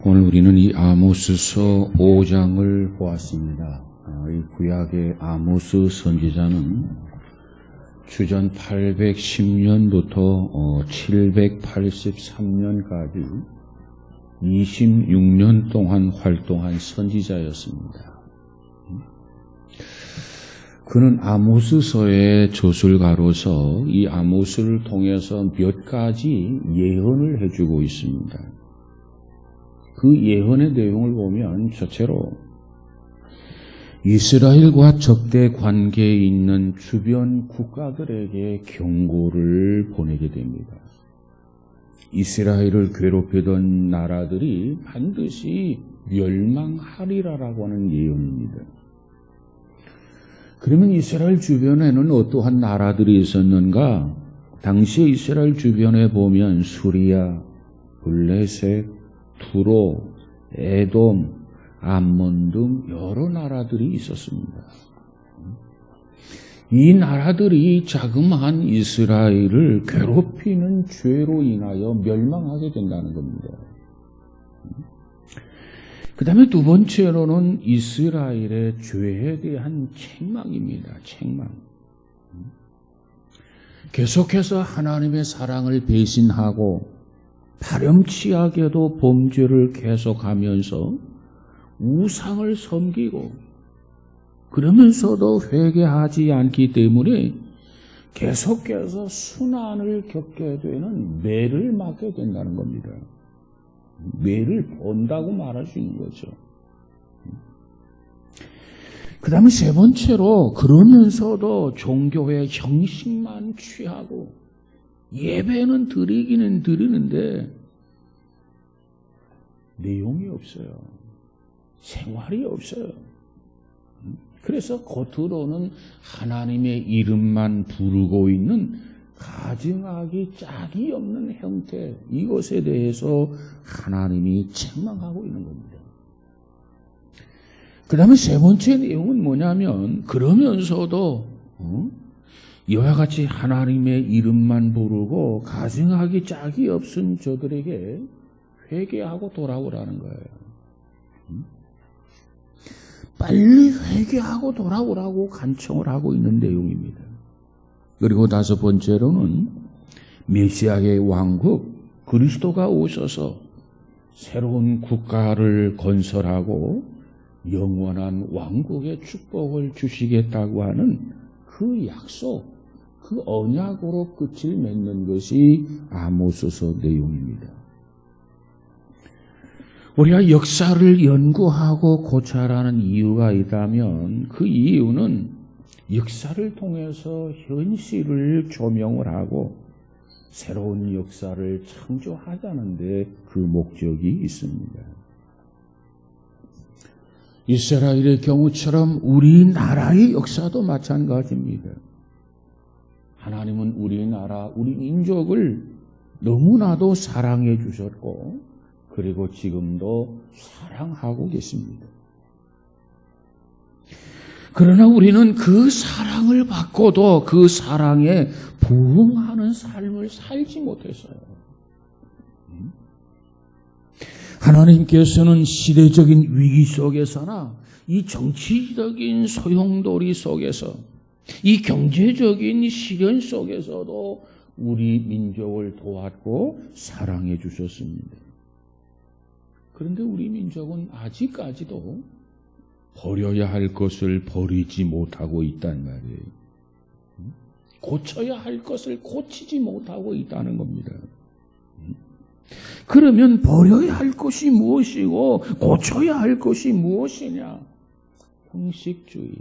오늘 우리는 이 아모스서 5장을 보았습니다. 이 구약의 아모스 선지자는 주전 810년부터 783년까지 26년 동안 활동한 선지자였습니다. 그는 아모스서의 저술가로서 이 아모스를 통해서 몇 가지 예언을 해주고 있습니다. 그 예언의 내용을 보면 첫째로 이스라엘과 적대 관계에 있는 주변 국가들에게 경고를 보내게 됩니다. 이스라엘을 괴롭히던 나라들이 반드시 멸망하리라라고 하는 예언입니다. 그러면 이스라엘 주변에는 어떠한 나라들이 있었는가? 당시 이스라엘 주변에 보면 수리아, 블레셋, 두로, 에돔, 암몬 등 여러 나라들이 있었습니다. 이 나라들이 자그마한 이스라엘을 괴롭히는 죄로 인하여 멸망하게 된다는 겁니다. 그 다음에 두 번째로는 이스라엘의 죄에 대한 책망입니다. 책망. 계속해서 하나님의 사랑을 배신하고 파렴치하게도 범죄를 계속하면서 우상을 섬기고 그러면서도 회개하지 않기 때문에 계속해서 순환을 겪게 되는 매를 맞게 된다는 겁니다. 매를 본다고 말할 수 있는 거죠. 그 다음에 세 번째로 그러면서도 종교의 형식만 취하고 예배는 드리기는 드리는데 내용이 없어요. 생활이 없어요. 그래서 겉으로는 하나님의 이름만 부르고 있는 가증하기 짝이 없는 형태, 이것에 대해서 하나님이 책망하고 있는 겁니다. 그 다음에 세 번째 내용은 뭐냐면 그러면서도 이와 같이 하나님의 이름만 부르고 가증하기 짝이 없은 저들에게 회개하고 돌아오라는 거예요. 빨리 회개하고 돌아오라고 간청을 하고 있는 내용입니다. 그리고 다섯 번째로는 메시아의 왕국 그리스도가 오셔서 새로운 국가를 건설하고 영원한 왕국의 축복을 주시겠다고 하는 그 약속, 그 언약으로 끝을 맺는 것이 아모스서 내용입니다. 우리가 역사를 연구하고 고찰하는 이유가 있다면 그 이유는 역사를 통해서 현실을 조명을 하고 새로운 역사를 창조하자는 데 그 목적이 있습니다. 이스라엘의 경우처럼 우리나라의 역사도 마찬가지입니다. 하나님은 우리나라, 우리 민족을 너무나도 사랑해 주셨고 그리고 지금도 사랑하고 계십니다. 그러나 우리는 그 사랑을 받고도 그 사랑에 부응하는 삶을 살지 못했어요. 하나님께서는 시대적인 위기 속에서나 이 정치적인 소용돌이 속에서 이 경제적인 시련 속에서도 우리 민족을 도왔고 사랑해 주셨습니다. 그런데 우리 민족은 아직까지도 버려야 할 것을 버리지 못하고 있단 말이에요. 고쳐야 할 것을 고치지 못하고 있다는 겁니다. 그러면 버려야 할 것이 무엇이고 고쳐야 할 것이 무엇이냐? 형식주의,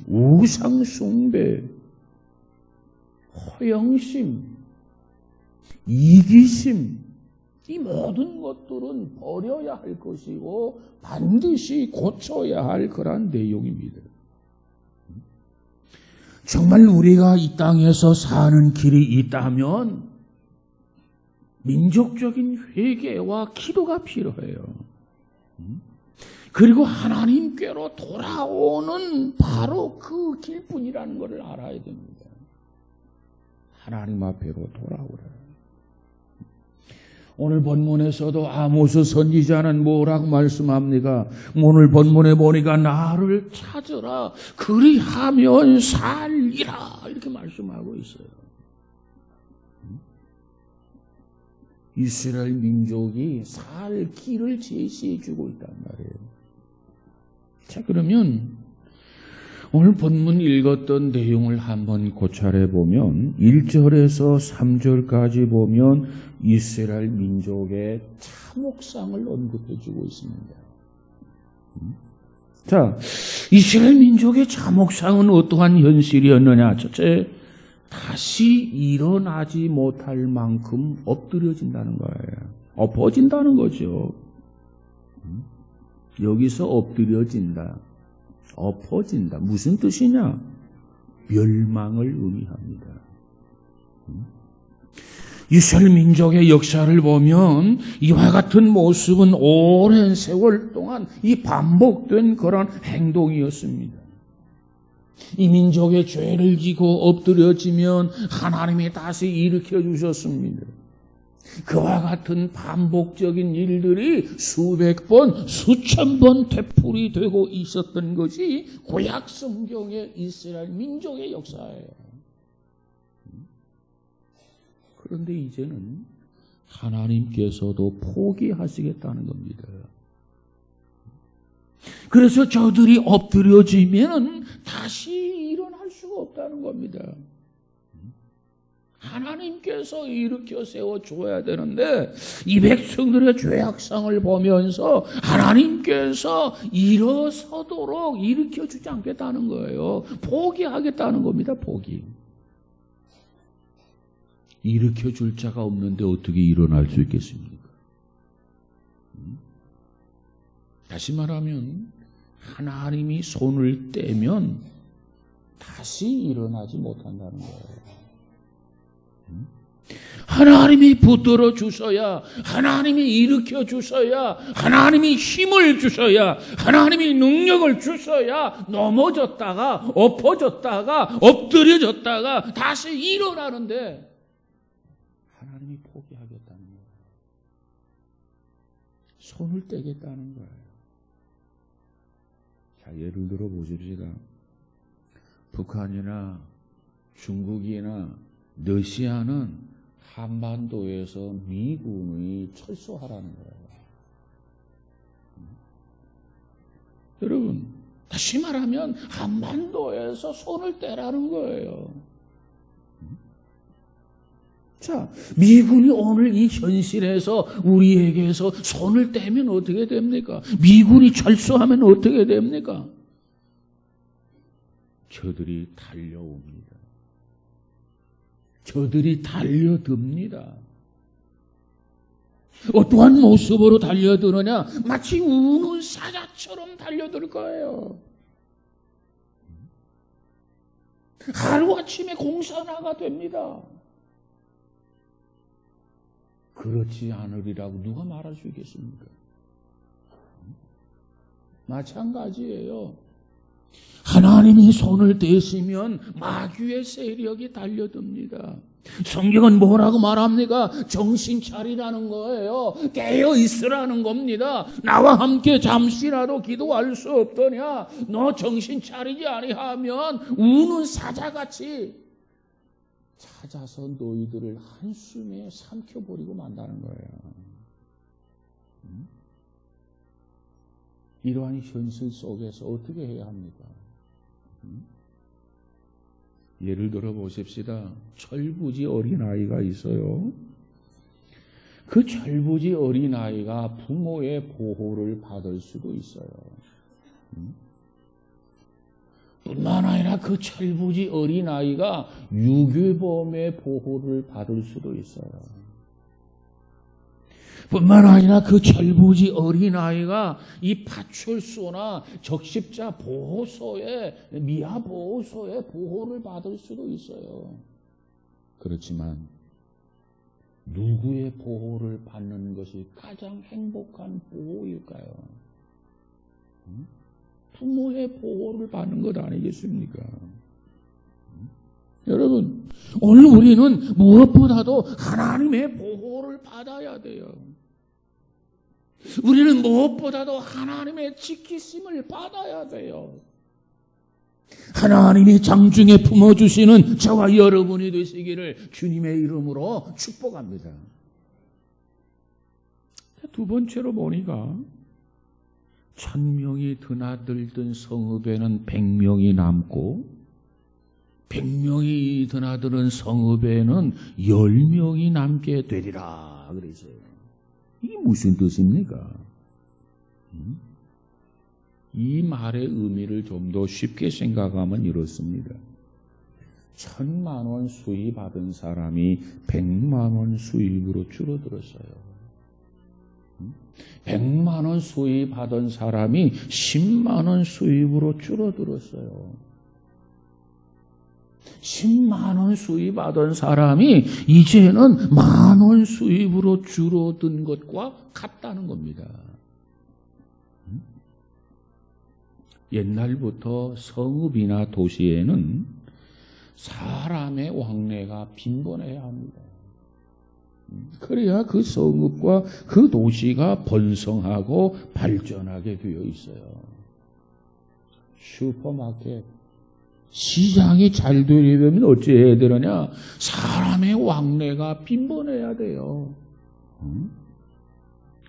우상숭배, 허영심, 이기심, 이 모든 것들은 버려야 할 것이고 반드시 고쳐야 할 그런 내용입니다. 정말 우리가 이 땅에서 사는 길이 있다면 민족적인 회개와 기도가 필요해요. 그리고 하나님께로 돌아오는 바로 그 길뿐이라는 것을 알아야 됩니다. 하나님 앞에로 돌아오라. 오늘 본문에서도 아모스 선지자는 뭐라고 말씀합니까? 오늘 본문에 보니까 나를 찾으라 그리하면 살리라 이렇게 말씀하고 있어요. 이스라엘 민족이 살 길을 제시해 주고 있단 말이에요. 자, 그러면 오늘 본문 읽었던 내용을 한번 고찰해 보면 1절에서 3절까지 보면 이스라엘 민족의 참혹상을 언급해 주고 있습니다. 자, 이스라엘 민족의 참혹상은 어떠한 현실이었느냐? 첫째, 다시 일어나지 못할 만큼 엎드려진다는 거예요. 엎어진다는 거죠. 여기서 엎드려진다. 엎어진다. 무슨 뜻이냐? 멸망을 의미합니다. 이스라엘 민족의 역사를 보면 이와 같은 모습은 오랜 세월 동안 이 반복된 그런 행동이었습니다. 이 민족의 죄를 지고 엎드려지면 하나님이 다시 일으켜 주셨습니다. 그와 같은 반복적인 일들이 수백 번, 수천 번 되풀이 되고 있었던 것이 구약 성경의 이스라엘 민족의 역사예요. 그런데 이제는 하나님께서도 포기하시겠다는 겁니다. 그래서 저들이 엎드려지면 다시 일어날 수가 없다는 겁니다. 하나님께서 일으켜 세워줘야 되는데 이 백성들의 죄악상을 보면서 하나님께서 일어서도록 일으켜주지 않겠다는 거예요. 포기하겠다는 겁니다. 포기. 일으켜줄 자가 없는데 어떻게 일어날 수 있겠습니까? 다시 말하면 하나님이 손을 떼면 다시 일어나지 못한다는 거예요. 하나님이 붙들어 주셔야, 하나님이 일으켜 주셔야, 하나님이 힘을 주셔야, 하나님이 능력을 주셔야 넘어졌다가 엎어졌다가 엎드려졌다가 다시 일어나는데 하나님이 포기하겠다는 거예요. 손을 떼겠다는 거예요. 자, 예를 들어 보십시다. 북한이나 중국이나 러시아는 한반도에서 미군이 철수하라는 거예요. 여러분, 다시 말하면 한반도에서 손을 떼라는 거예요. 자, 미군이 오늘 이 현실에서 우리에게서 손을 떼면 어떻게 됩니까? 미군이 철수하면 어떻게 됩니까? 저들이 달려옵니다. 저들이 달려듭니다. 어떠한 모습으로 달려드느냐? 마치 우는 사자처럼 달려들 거예요. 하루아침에 공산화가 됩니다. 그렇지 않으리라고 누가 말할 수 있겠습니까? 마찬가지예요. 하나님이 손을 떼시면 마귀의 세력이 달려듭니다. 성경은 뭐라고 말합니까? 정신 차리라는 거예요. 깨어 있으라는 겁니다. 나와 함께 잠시라도 기도할 수 없더냐? 너 정신 차리지 아니하면 우는 사자같이 찾아서 너희들을 한숨에 삼켜버리고 만다는 거예요. 이러한 현실 속에서 어떻게 해야 합니까? 예를 들어 보십시다. 철부지 어린아이가 있어요. 그 철부지 어린아이가 부모의 보호를 받을 수도 있어요. 뿐만 아니라 그 철부지 어린아이가 유괴범의 보호를 받을 수도 있어요. 뿐만 아니라 그 철부지 어린아이가 이 파출소나 적십자 보호소에, 미아 보호소에 보호를 받을 수도 있어요. 그렇지만 누구의 보호를 받는 것이 가장 행복한 보호일까요? 부모의 보호를 받는 것 아니겠습니까? 여러분, 오늘 우리는 무엇보다도 하나님의 보호를 받아야 돼요. 우리는 무엇보다도 하나님의 지키심을 받아야 돼요. 하나님이 장중에 품어주시는 저와 여러분이 되시기를 주님의 이름으로 축복합니다. 두 번째로 보니까 1000명이 드나들던 성읍에는 100명이 남고 100명이 드나드는 성읍에는 10명이 남게 되리라 그러죠. 이게 무슨 뜻입니까? 이 말의 의미를 좀 더 쉽게 생각하면 이렇습니다. 1000만 원 수입 받은 사람이 100만 원 수입으로 줄어들었어요. 100만 원 수입 받은 사람이 10만 원 수입으로 줄어들었어요. 10만 원 수입 받은 사람이 이제는 10,000원 수입으로 줄어든 것과 같다는 겁니다. 옛날부터 성읍이나 도시에는 사람의 왕래가 빈번해야 합니다. 그래야 그 성읍과 그 도시가 번성하고 발전하게 되어 있어요. 슈퍼마켓, 시장이 잘 되려면 어찌해야 되느냐? 사람의 왕래가 빈번해야 돼요.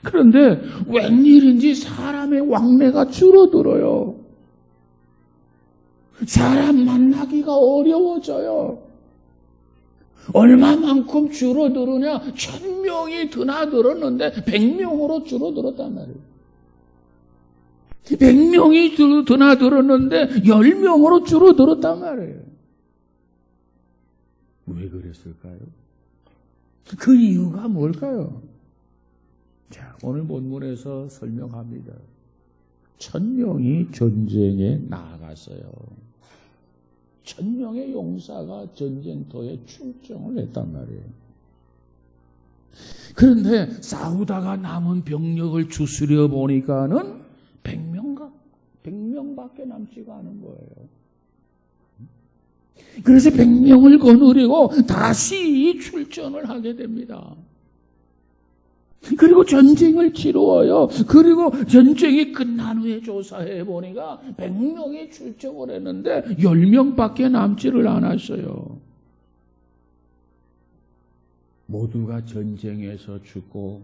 그런데 웬일인지 사람의 왕래가 줄어들어요. 사람 만나기가 어려워져요. 얼마만큼 줄어들으냐? 1000명이 드나들었는데 100명으로 줄어들었단 말이에요. 100명이 드나들었는데 10명으로 줄어들었단 말이에요. 왜 그랬을까요? 그 이유가 뭘까요? 자, 오늘 본문에서 설명합니다. 1000명이 전쟁에 나아갔어요. 1000명의 용사가 전쟁터에 출정을 했단 말이에요. 그런데 싸우다가 남은 병력을 추스려 보니까는 100명밖에 남지가 않은 거예요. 그래서 100명을 거느리고 다시 출전을 하게 됩니다. 그리고 전쟁을 치루어요. 그리고 전쟁이 끝난 후에 조사해 보니까 100명이 출정을 했는데 10명밖에 남지를 않았어요. 모두가 전쟁에서 죽고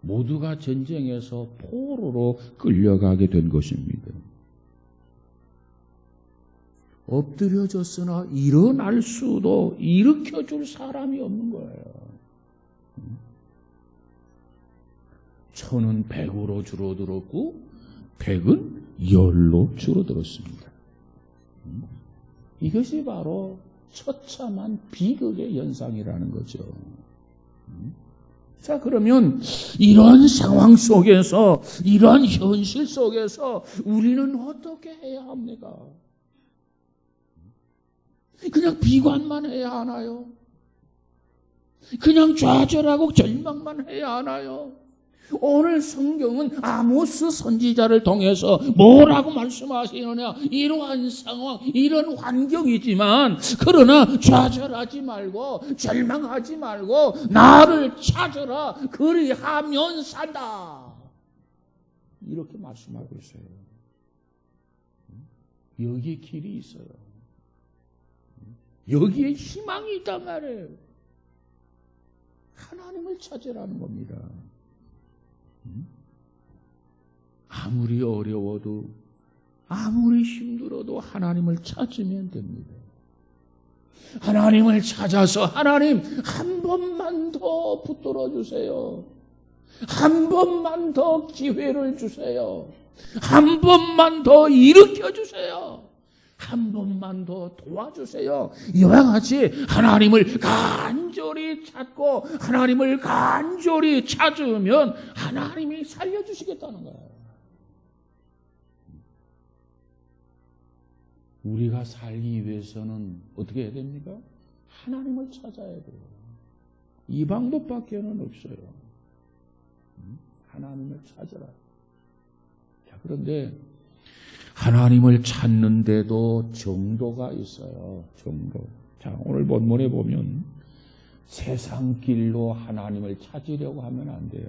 모두가 전쟁에서 포로로 끌려가게 된 것입니다. 엎드려졌으나 일어날 수도 일으켜줄 사람이 없는 거예요. 1000은 100으로 줄어들었고 100은 10로 줄어들었습니다. 이것이 바로 처참한 비극의 현상이라는 거죠. 자, 그러면 이런 상황 속에서, 이런 현실 속에서 우리는 어떻게 해야 합니까? 그냥 비관만 해야 하나요? 그냥 좌절하고 절망만 해야 하나요? 오늘 성경은 아모스 선지자를 통해서 뭐라고 말씀하시느냐? 이러한 상황, 이런 환경이지만 그러나 좌절하지 말고 절망하지 말고 나를 찾으라. 그리하면 산다. 이렇게 말씀하고 있어요. 여기에 길이 있어요. 여기에 희망이 있단 말이에요. 하나님을 찾으라는 겁니다. 아무리 어려워도 아무리 힘들어도 하나님을 찾으면 됩니다. 하나님을 찾아서 하나님 한 번만 더 붙들어 주세요. 한 번만 더 기회를 주세요. 한 번만 더 일으켜 주세요. 한 번만 더 도와주세요. 이와 같이 하나님을 간절히 찾고 하나님을 간절히 찾으면 하나님이 살려주시겠다는 거예요. 우리가 살기 위해서는 어떻게 해야 됩니까? 하나님을 찾아야 돼요. 이 방법밖에는 없어요. 하나님을 찾아라. 자, 그런데 하나님을 찾는데도 정도가 있어요. 정도. 자, 오늘 본문에 보면 세상 길로 하나님을 찾으려고 하면 안 돼요.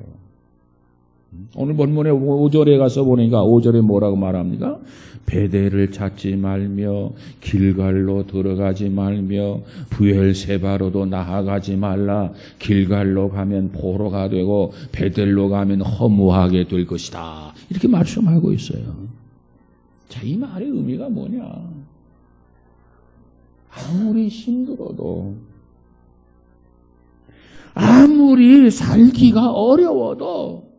오늘 본문에 5절에 가서 보니까 5절에 뭐라고 말합니까? 베델을 찾지 말며 길갈로 들어가지 말며 브엘세바로도 나아가지 말라. 길갈로 가면 포로가 되고 베델로 가면 허무하게 될 것이다. 이렇게 말씀하고 있어요. 자, 이 말의 의미가 뭐냐? 아무리 힘들어도, 아무리 살기가 어려워도,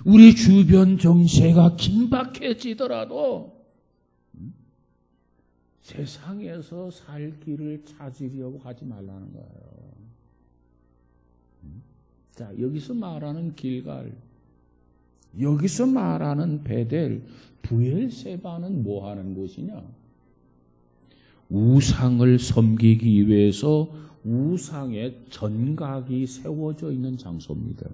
우리 주변 정세가 긴박해지더라도 세상에서 살 길을 찾으려고 하지 말라는 거예요. 자, 여기서 말하는 길갈, 여기서 말하는 베델, 브엘세바는 뭐 하는 곳이냐? 우상을 섬기기 위해서 우상의 전각이 세워져 있는 장소입니다.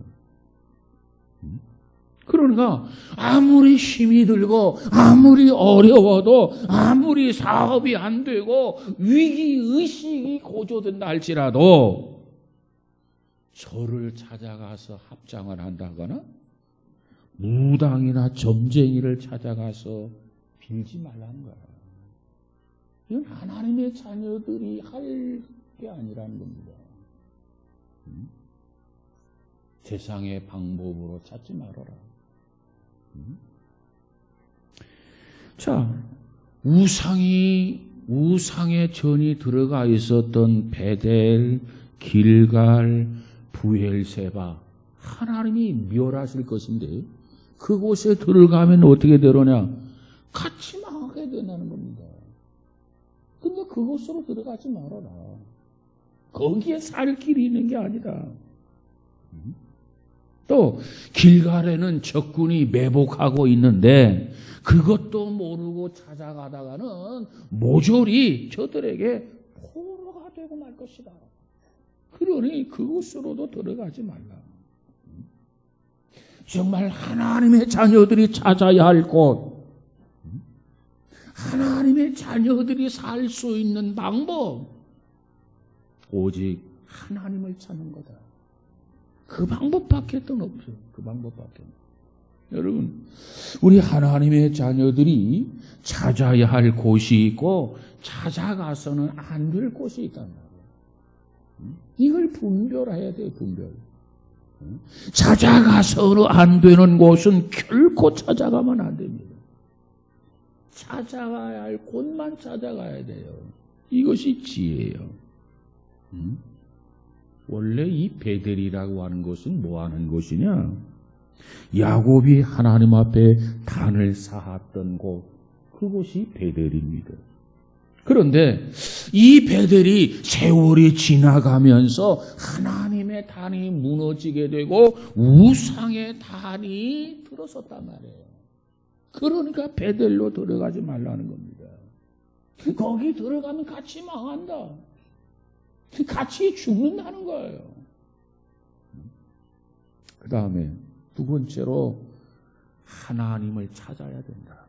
그러니까 아무리 힘이 들고 아무리 어려워도 아무리 사업이 안 되고 위기의식이 고조된다 할지라도 저를 찾아가서 합장을 한다거나 무당이나 점쟁이를 찾아가서 빌지 말라는 거예요. 이건 하나님의 자녀들이 할 게 아니라는 겁니다. 세상의 방법으로 찾지 말아라. 자, 우상의 전이 들어가 있었던 베델, 길갈, 브엘세바, 하나님이 멸하실 것인데 그곳에 들어가면 어떻게 되느냐? 같이 망하게 된다는 겁니다. 근데 그곳으로 들어가지 말아라. 거기에 살 길이 있는 게 아니다. 또 길갈에는 적군이 매복하고 있는데 그것도 모르고 찾아가다가는 모조리 저들에게 포로가 되고 말 것이다. 그러니 그곳으로도 들어가지 말라. 정말 하나님의 자녀들이 찾아야 할 곳, 하나님의 자녀들이 살 수 있는 방법, 오직 하나님을 찾는 거다. 그 방법밖에 또 없어요. 그 방법밖에. 여러분, 우리 하나님의 자녀들이 찾아야 할 곳이 있고 찾아가서는 안 될 곳이 있단 말이에요. 이걸 분별해야 돼요. 분별. 찾아가서는 안 되는 곳은 결코 찾아가면 안 됩니다. 찾아가야 할 곳만 찾아가야 돼요. 이것이 지혜예요. 원래 이 베델이라고 하는 것은 뭐 하는 곳이냐? 야곱이 하나님 앞에 단을 쌓았던 곳, 그곳이 베델입니다. 그런데 이 베델이 세월이 지나가면서 하나님의 단이 무너지게 되고 우상의 단이 들어섰단 말이에요. 그러니까 베델로 들어가지 말라는 겁니다. 거기 들어가면 같이 망한다. 같이 죽는다는 거예요. 그 다음에 두 번째로 하나님을 찾아야 된다.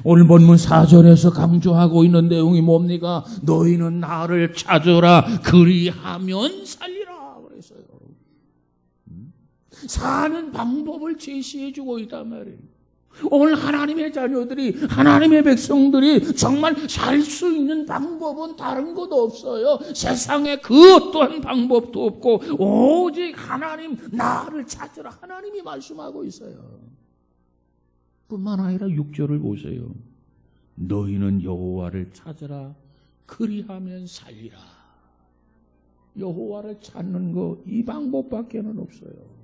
오늘 본문 4절에서 강조하고 있는 내용이 뭡니까? 너희는 나를 찾으라 그리하면 살리라 그랬어요. 사는 방법을 제시해주고 있단 말이에요. 오늘 하나님의 자녀들이, 하나님의 백성들이 정말 살 수 있는 방법은 다른 것도 없어요. 세상에 그 어떠한 방법도 없고 오직 하나님, 나를 찾으라 하나님이 말씀하고 있어요. 뿐만 아니라 6절을 보세요. 너희는 여호와를 찾으라 그리하면 살리라. 여호와를 찾는 거 이 방법밖에는 없어요.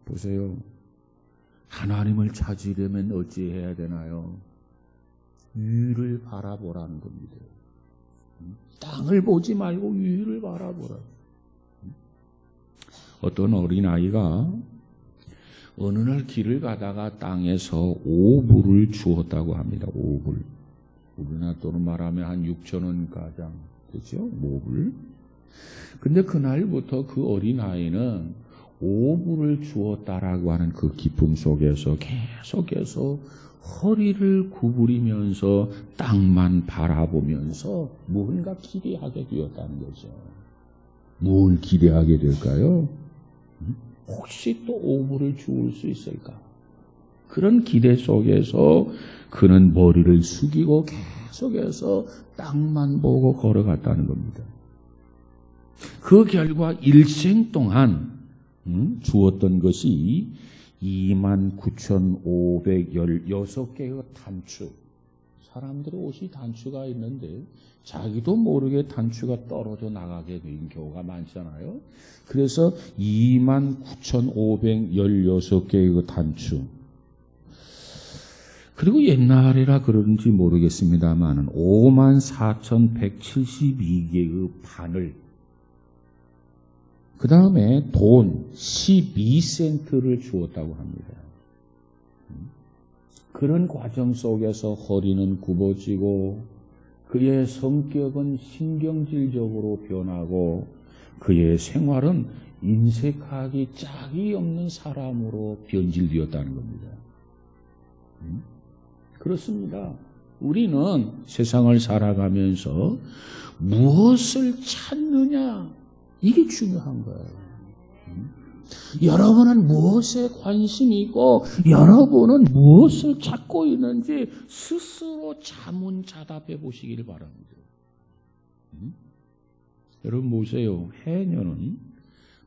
보세요. 하나님을 찾으려면 어찌해야 되나요? 위를 바라보라는 겁니다. 땅을 보지 말고 위를 바라보라. 어떤 어린아이가 어느 날 길을 가다가 땅에서 오불을 주었다고 합니다. 오불. 우리나라 돈으로 말하면 한 6,000원 가량 되죠? 오불. 근데 그날부터 그 어린아이는 오불을 주었다라고 하는 그 기쁨 속에서 계속해서 허리를 구부리면서 땅만 바라보면서 뭔가 기대하게 되었다는 거죠. 뭘 기대하게 될까요? 혹시 또 오물을 주울 수 있을까? 그런 기대 속에서 그는 머리를 숙이고 계속해서 땅만 보고 걸어갔다는 겁니다. 그 결과 일생 동안 주었던 것이 29,516개의 단추. 사람들의 옷이 단추가 있는데 자기도 모르게 단추가 떨어져 나가게 된 경우가 많잖아요. 그래서 29,516개의 단추. 그리고 옛날이라 그런지 모르겠습니다만 54,172개의 바늘, 그 다음에 돈 12센트를 주었다고 합니다. 그런 과정 속에서 허리는 굽어지고 그의 성격은 신경질적으로 변하고 그의 생활은 인색하기 짝이 없는 사람으로 변질되었다는 겁니다. 그렇습니다. 우리는 세상을 살아가면서 무엇을 찾느냐, 이게 중요한 거예요. 여러분은 무엇에 관심이 있고 여러분은 무엇을 찾고 있는지 스스로 자문자답해 보시길 바랍니다. 여러분 보세요. 해녀는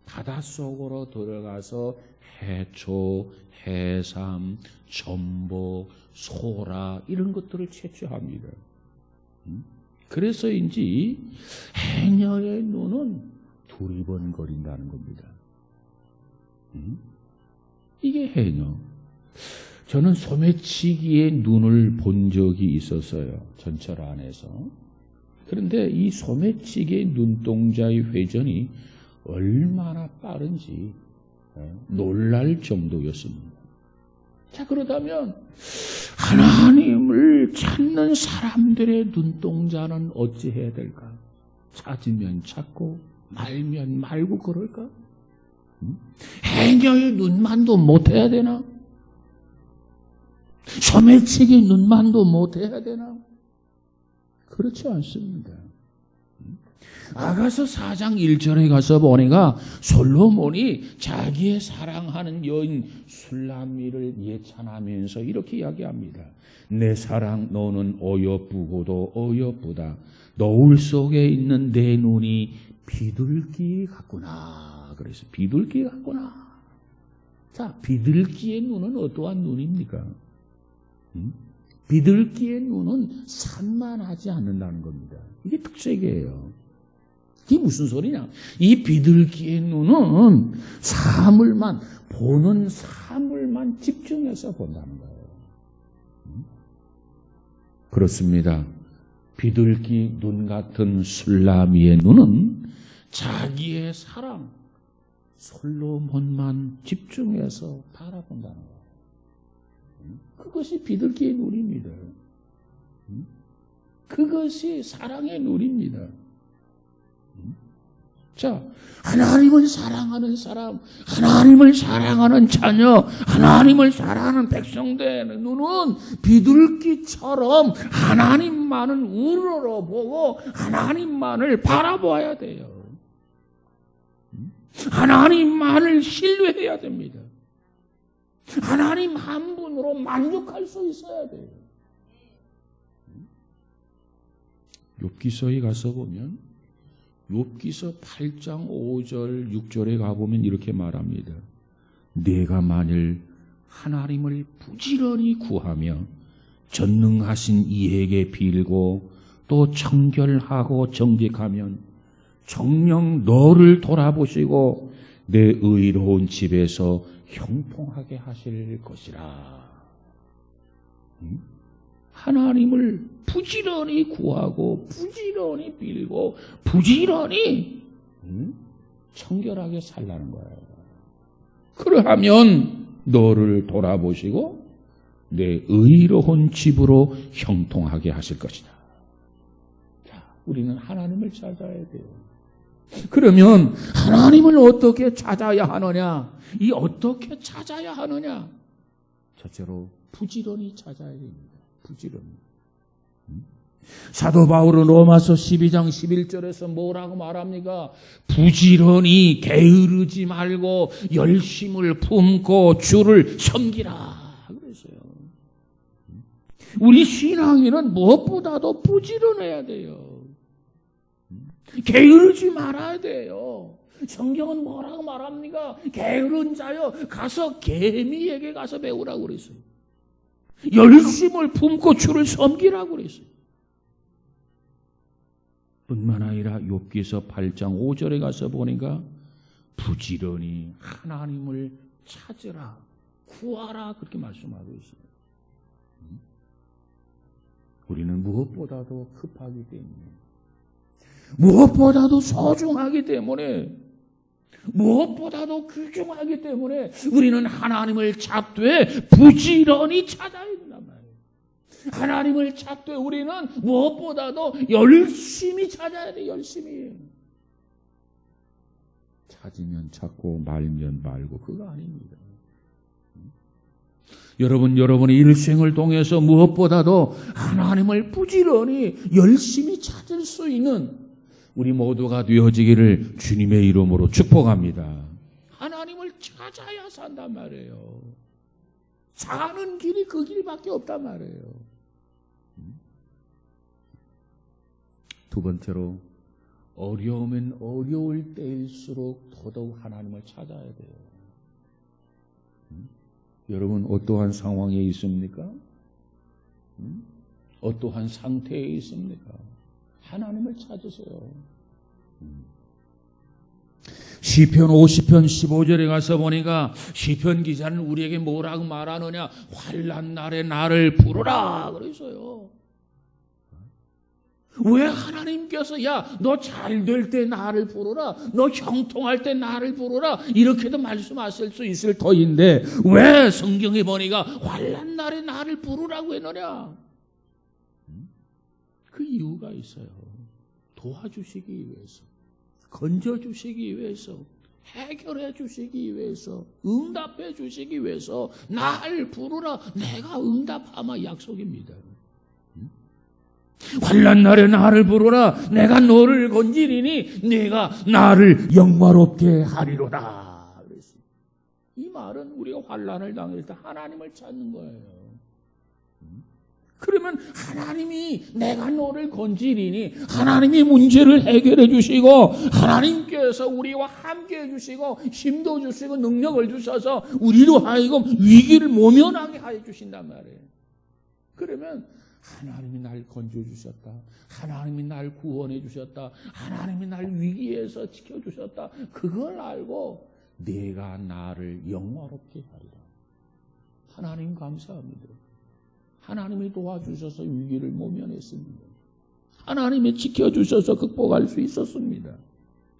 바닷속으로 들어가서 해초, 해삼, 전복, 소라 이런 것들을 채취합니다. 그래서인지 해녀의 눈은 두리번거린다는 겁니다. 이게 해녀. 저는 소매치기의 눈을 본 적이 있었어요. 전철 안에서. 그런데 이 소매치기의 눈동자의 회전이 얼마나 빠른지 놀랄 정도였습니다. 자, 그렇다면 하나님을 찾는 사람들의 눈동자는 어찌해야 될까? 찾으면 찾고 말면 말고 그럴까? 해녀의 눈만도 못해야 되나? 소매치기 눈만도 못해야 되나? 그렇지 않습니다. 아가서 4장 1절에 가서 보니까 솔로몬이 자기의 사랑하는 여인 술람미를 예찬하면서 이렇게 이야기합니다. 내 사랑 너는 어여쁘고도 어여쁘다. 노을 속에 있는 내 눈이 비둘기 같구나. 그래서 비둘기 같구나. 자, 비둘기의 눈은 어떠한 눈입니까? 비둘기의 눈은 산만하지 않는다는 겁니다. 이게 특색이에요. 이게 무슨 소리냐? 이 비둘기의 눈은 사물만, 보는 사물만 집중해서 본다는 거예요. 그렇습니다. 비둘기 눈 같은 술라미의 눈은 자기의 사랑, 솔로몬만 집중해서 바라본다는 거예요. 그것이 비둘기의 눈입니다. 그것이 사랑의 눈입니다. 자, 하나님을 사랑하는 사람, 하나님을 사랑하는 자녀, 하나님을 사랑하는 백성들의 눈은 비둘기처럼 하나님만을 우러러보고 하나님만을 바라봐야 돼요. 하나님만을 신뢰해야 됩니다. 하나님 한 분으로 만족할 수 있어야 돼요. 욥기서에 가서 보면 욥기서 8장 5절 6절에 가보면 이렇게 말합니다. 내가 만일 하나님을 부지런히 구하며 전능하신 이에게 빌고 또 청결하고 정직하면 정녕 너를 돌아보시고 내 의로운 집에서 형통하게 하실 것이라. 하나님을 부지런히 구하고 부지런히 빌고 부지런히 청결하게 살라는 거예요. 그러하면 너를 돌아보시고 내 의로운 집으로 형통하게 하실 것이다. 자, 우리는 하나님을 찾아야 돼요. 그러면 하나님을 어떻게 찾아야 하느냐? 이 어떻게 찾아야 하느냐? 첫째로 부지런히 찾아야 됩니다. 부지런히. 사도 바울은 로마서 12장 11절에서 뭐라고 말합니까? 부지런히 게으르지 말고 열심을 품고 주를 섬기라 그랬어요. 우리 신앙인은 무엇보다도 부지런해야 돼요. 게으르지 말아야 돼요. 성경은 뭐라고 말합니까? 게으른 자여 가서 개미에게 가서 배우라고 그랬어요. 열심을 품고 주를 섬기라고 그랬어요. 뿐만 아니라 욥기서 8장 5절에 가서 보니까 부지런히 하나님을 찾으라, 구하라 그렇게 말씀하고 있어요. 우리는 무엇보다도 급하기 때문에, 무엇보다도 소중하기 때문에, 무엇보다도 귀중하기 때문에 우리는 하나님을 찾되 부지런히 찾아야 된단 말이에요. 하나님을 찾되 우리는 무엇보다도 열심히 찾아야 돼요. 열심히. 찾으면 찾고 말면 말고 그거 아닙니다. 여러분의 일생을 통해서 무엇보다도 하나님을 부지런히 열심히 찾을 수 있는 우리 모두가 되어지기를 주님의 이름으로 축복합니다. 하나님을 찾아야 산단 말이에요. 사는 길이 그 길밖에 없단 말이에요. 두 번째로 어려우면 어려울 때일수록 더더욱 하나님을 찾아야 돼요. 여러분 어떠한 상황에 있습니까? 어떠한 상태에 있습니까? 하나님을 찾으세요. 시편 50편 15절에 가서 보니까 시편 기자는 우리에게 뭐라고 말하느냐? 환난 날에 나를 부르라 그랬어요. 왜 하나님께서 야, 너 잘 될 때 나를 부르라, 너 형통할 때 나를 부르라 이렇게도 말씀하실 수 있을 터인데 왜 성경에 보니까 환난 날에 나를 부르라고 했느냐? 그 이유가 있어요. 도와주시기 위해서, 건져주시기 위해서, 해결해 주시기 위해서, 응답해 주시기 위해서 나를 부르라. 내가 응답하마 약속입니다. 환난 날에 나를 부르라. 내가 너를 건지리니 내가 나를 영화롭게 하리로다. 이 말은 우리가 환난을 당할 때 하나님을 찾는 거예요. 그러면 하나님이 내가 너를 건지리니 하나님이 문제를 해결해 주시고 하나님께서 우리와 함께 해 주시고 힘도 주시고 능력을 주셔서 우리로 하여금 위기를 모면하게 해 주신단 말이에요. 그러면 하나님이 날 건져주셨다. 하나님이 날 구원해 주셨다. 하나님이 날 위기에서 지켜주셨다. 그걸 알고 내가 나를 영화롭게 하리라. 하나님 감사합니다. 하나님이 도와주셔서 위기를 모면했습니다. 하나님이 지켜주셔서 극복할 수 있었습니다.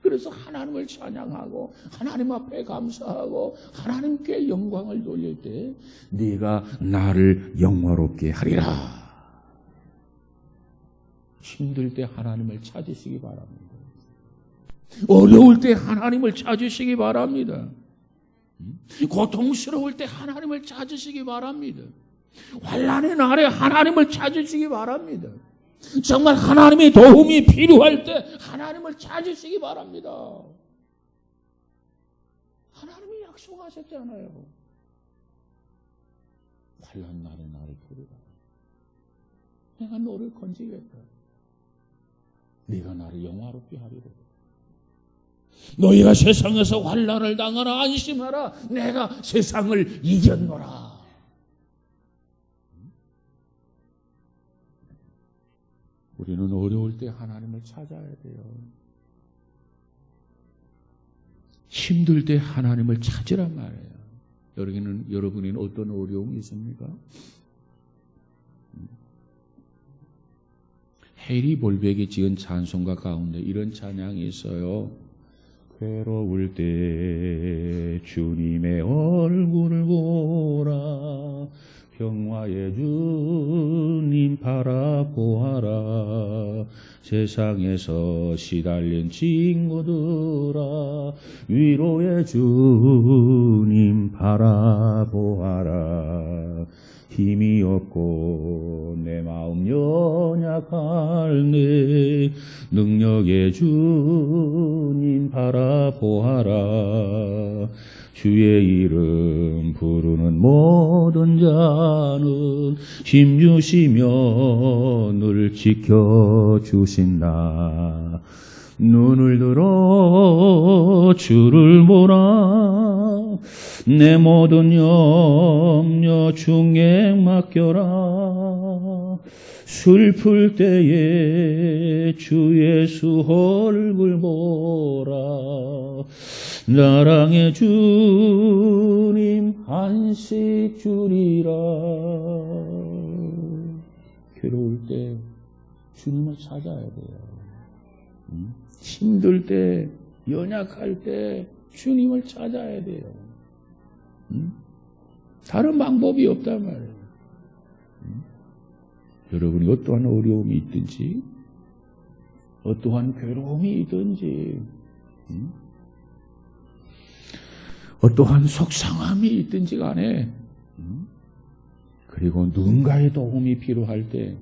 그래서 하나님을 찬양하고 하나님 앞에 감사하고 하나님께 영광을 돌릴 때 네가 나를 영화롭게 하리라. 힘들 때 하나님을 찾으시기 바랍니다. 어려울 때 하나님을 찾으시기 바랍니다. 고통스러울 때 하나님을 찾으시기 바랍니다. 환난의 날에 하나님을 찾으시기 바랍니다. 정말 하나님의 도움이 필요할 때 하나님을 찾으시기 바랍니다. 하나님이 약속하셨잖아요. 환난 날에 나를 부르라. 내가 너를 건지겠다. 네가 나를 영화롭게 하리라. 너희가 세상에서 환난을 당하나 안심하라. 내가 세상을 이겼노라. 우리는 어려울 때 하나님을 찾아야 돼요. 힘들 때 하나님을 찾으란 말이에요. 여러분에는 어떤 어려움이 있습니까? 해리 볼백이 지은 찬송가 가운데 이런 찬양이 있어요. 괴로울 때 주님의 얼굴을 보라. 평화의 주님 바라보아라. 세상에서 시달린 친구들아 위로의 주님 바라보아라. 힘이 없고 내 마음 연약할네. 능력의 주님 바라보아라. 주의 이름 부르는 모든 자는 힘주시며 늘 지켜주신다. 눈을 들어 주를 보라. 내 모든 염려 중에 맡겨라. 슬플 때에 주 예수 얼굴 보라. 나랑의 주님 안식 주리라. 괴로울 때 주님을 찾아야 돼요. 힘들 때, 연약할 때 주님을 찾아야 돼요. 다른 방법이 없단 말이에요. 여러분이 어떠한 어려움이 있든지, 어떠한 괴로움이 있든지, 어떠한 속상함이 있든지 간에, 그리고 누군가의 도움이 필요할 때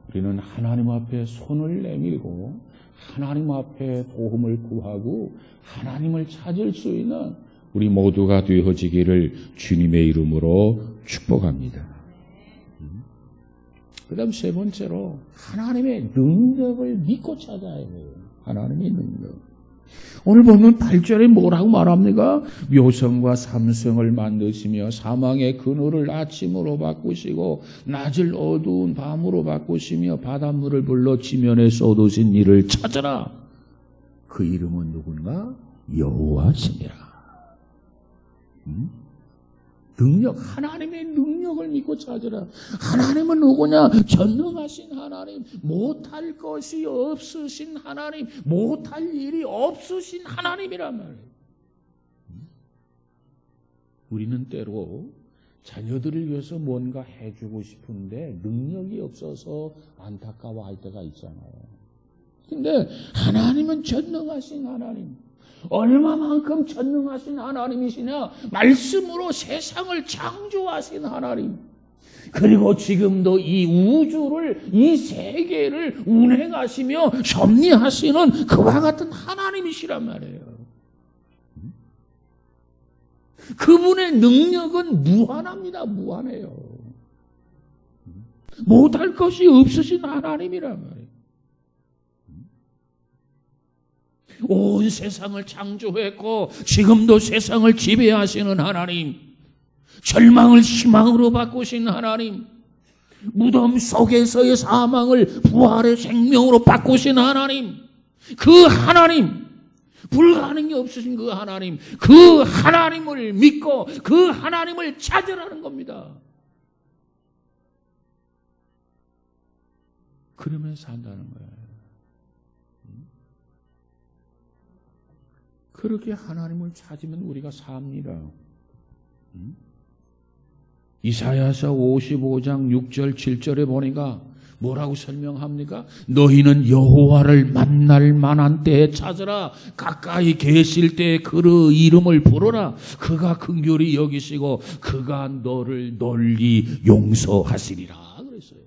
우리는 하나님 앞에 손을 내밀고 하나님 앞에 도움을 구하고 하나님을 찾을 수 있는 우리 모두가 되어지기를 주님의 이름으로 축복합니다. 그 다음 세 번째로 하나님의 능력을 믿고 찾아야 해요. 하나님의 능력. 오늘 보면 8절에 뭐라고 말합니까? 묘성과 삼성을 만드시며 사망의 그늘을 아침으로 바꾸시고 낮을 어두운 밤으로 바꾸시며 바닷물을 불러 지면에 쏟으신 이를 찾아라. 그 이름은 누군가? 여호와시니라. 능력, 하나님의 능력을 믿고 찾으라. 하나님은 누구냐? 전능하신 하나님, 못할 것이 없으신 하나님, 못할 일이 없으신 하나님이란 말이에요. 우리는 때로 자녀들을 위해서 뭔가 해주고 싶은데 능력이 없어서 안타까워할 때가 있잖아요. 근데 하나님은 전능하신 하나님, 얼마만큼 전능하신 하나님이시냐? 말씀으로 세상을 창조하신 하나님, 그리고 지금도 이 우주를, 이 세계를 운행하시며 섭리하시는 그와 같은 하나님이시란 말이에요. 그분의 능력은 무한합니다. 무한해요. 못할 것이 없으신 하나님이란 말이에요. 온 세상을 창조했고 지금도 세상을 지배하시는 하나님, 절망을 희망으로 바꾸신 하나님, 무덤 속에서의 사망을 부활의 생명으로 바꾸신 하나님, 그 하나님, 불가능이 없으신 그 하나님, 그 하나님을 믿고 그 하나님을 찾으라는 겁니다. 그러면서 산다는 거예요. 그렇게 하나님을 찾으면 우리가 삽니다. 이사야서 55장 6절 7절에 보니까 뭐라고 설명합니까? 너희는 여호와를 만날 만한 때에 찾으라. 가까이 계실 때에 그의 이름을 부르라. 그가 긍휼히 여기시고 그가 너를 널리 용서하시리라 그랬어요.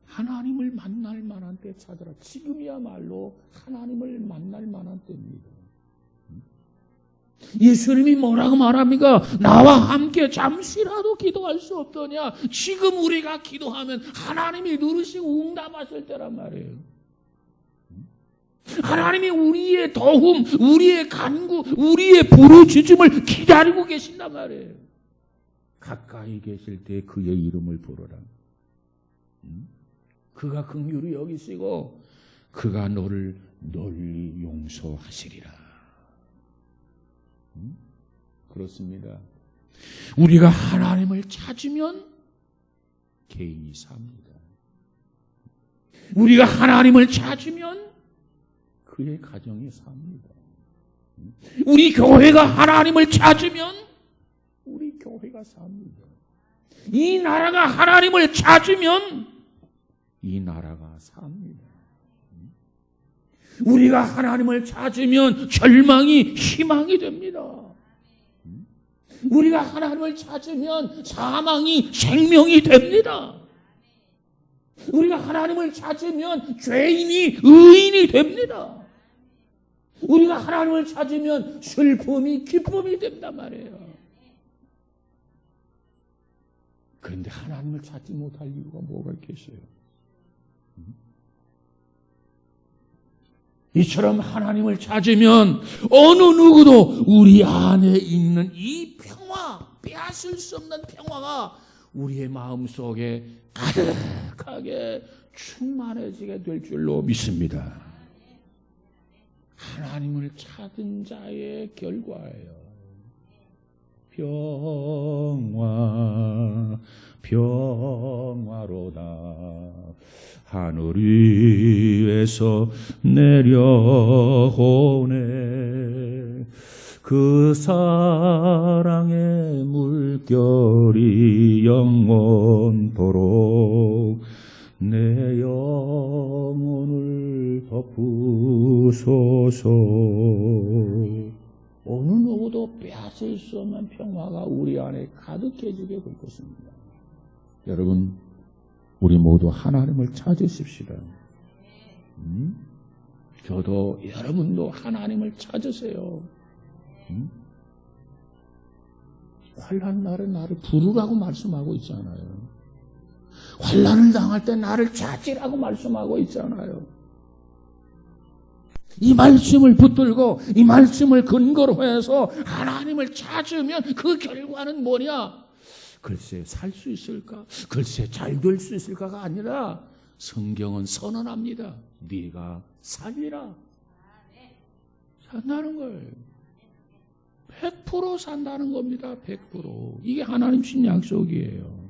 하나님을 만날 만한 때 찾으라. 지금이야말로 하나님을 만날 만한 때입니다. 예수님이 뭐라고 말합니까? 나와 함께 잠시라도 기도할 수 없더냐? 지금 우리가 기도하면 하나님이 들으시고 응답하실 때란 말이에요. 하나님이 우리의 도움, 우리의 간구, 우리의 부르짖음을 기다리고 계신단 말이에요. 가까이 계실 때 그의 이름을 부르라. 그가 긍휼히 여기시고 그가 너를 널리 용서하시리라. 그렇습니다. 우리가 하나님을 찾으면 개인이 삽니다. 우리가 하나님을 찾으면 그의 가정이 삽니다. 우리 교회가 하나님을 찾으면 우리 교회가 삽니다. 이 나라가 하나님을 찾으면 이 나라가 삽니다. 우리가 하나님을 찾으면 절망이 희망이 됩니다. 우리가 하나님을 찾으면 사망이 생명이 됩니다. 우리가 하나님을 찾으면 죄인이 의인이 됩니다. 우리가 하나님을 찾으면 슬픔이 기쁨이 된단 말이에요. 그런데 하나님을 찾지 못할 이유가 뭐가 있겠어요? 이처럼 하나님을 찾으면 어느 누구도 우리 안에 있는 이 평화, 빼앗을 수 없는 평화가 우리의 마음속에 가득하게 충만해지게 될 줄로 믿습니다. 하나님을 찾은 자의 결과예요. 평화, 평화로다. 하늘 위에서 내려오네. 그 사랑의 물결이 영원토록 내 영혼을 덮으소서. 어느 누구도 빼앗을 수 없는 평화가 우리 안에 가득해지게 될 것입니다. 여러분, 우리 모두 하나님을 찾으십시다. 저도 여러분도 하나님을 찾으세요. 환난 날에 나를 부르라고 말씀하고 있잖아요. 환난을 당할 때 나를 찾으라고 말씀하고 있잖아요. 이 말씀을 붙들고 이 말씀을 근거로 해서 하나님을 찾으면 그 결과는 뭐냐? 글쎄 살 수 있을까? 글쎄 잘 될 수 있을까가 아니라 성경은 선언합니다. 네가 살리라. 산다는 거예요. 100% 산다는 겁니다. 100%. 이게 하나님 신 약속이에요.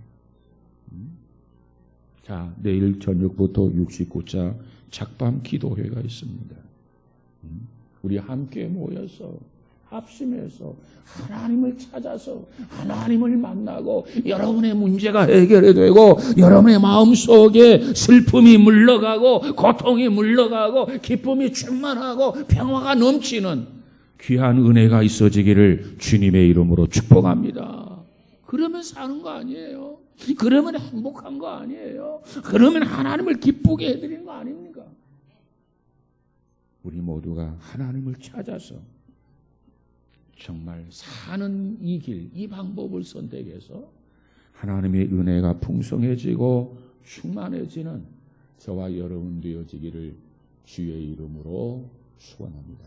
자, 내일 저녁부터 69자 작밤 기도회가 있습니다. 우리 함께 모여서 합심해서 하나님을 찾아서 하나님을 만나고 여러분의 문제가 해결이 되고 여러분의 마음속에 슬픔이 물러가고 고통이 물러가고 기쁨이 충만하고 평화가 넘치는 귀한 은혜가 있어지기를 주님의 이름으로 축복합니다. 그러면 사는 거 아니에요? 그러면 행복한 거 아니에요? 그러면 하나님을 기쁘게 해드리는 거 아닙니까? 우리 모두가 하나님을 찾아서 정말 사는 이 길, 이 방법을 선택해서 하나님의 은혜가 풍성해지고 충만해지는 저와 여러분 되어지기를 주의 이름으로 축원합니다.